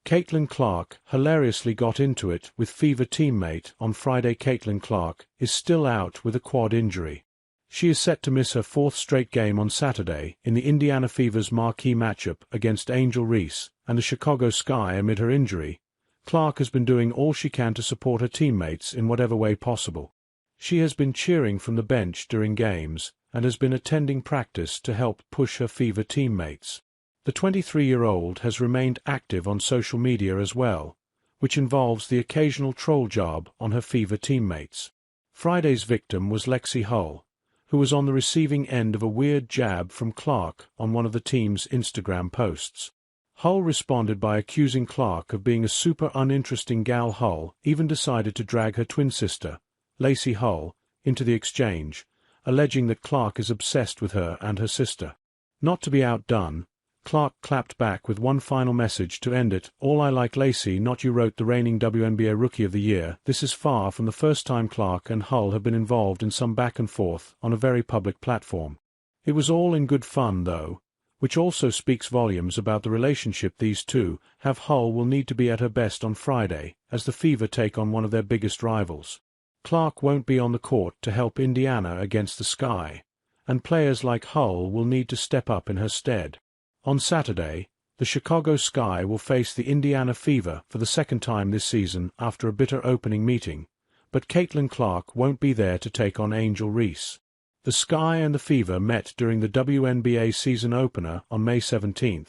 Caitlin Clark hilariously got into it with Fever teammate on Friday. Caitlin Clark is still out with a quad injury. She is set to miss her fourth straight game on Saturday in the Indiana Fever's marquee matchup against Angel Reese and the Chicago Sky amid her injury. Clark has been doing all she can to support her teammates in whatever way possible. She has been cheering from the bench during games and has been attending practice to help push her Fever teammates. The 23-year-old has remained active on social media as well, which involves the occasional troll job on her Fever teammates. Friday's victim was Lexi Hull, who was on the receiving end of a weird jab from Clark on one of the team's Instagram posts. Hull responded by accusing Clark of being a super uninteresting gal. Hull even decided to drag her twin sister, Lacey Hull, into the exchange, alleging that Clark is obsessed with her and her sister. Not to be outdone, Clark clapped back with one final message to end it. "All I like Lacey, not you," wrote the reigning WNBA Rookie of the Year. This is far from the first time Clark and Hull have been involved in some back and forth on a very public platform. It was all in good fun though, which also speaks volumes about the relationship these two have. Hull will need to be at her best on Friday as the Fever take on one of their biggest rivals. Clark won't be on the court to help Indiana against the Sky, and players like Hull will need to step up in her stead. On Saturday, the Chicago Sky will face the Indiana Fever for the second time this season after a bitter opening meeting, but Caitlin Clark won't be there to take on Angel Reese. The Sky and the Fever met during the WNBA season opener on May 17,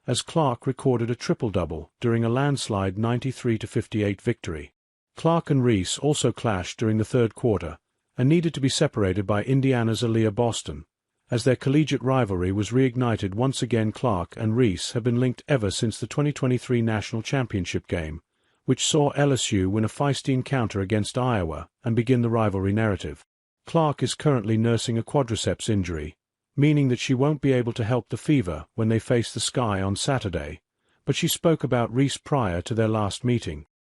as Clark recorded a triple-double during a landslide 93-58 victory. Clark and Reese also clashed during the third quarter and needed to be separated by Indiana's Aaliyah Boston. As their collegiate rivalry was reignited once again, Clark and Reese have been linked ever since the 2023 National Championship game, which saw LSU win a feisty encounter against Iowa and begin the rivalry narrative. Clark is currently nursing a quadriceps injury, meaning that she won't be able to help the Fever when they face the Sky on Saturday, but she spoke about Reese prior to their last meeting.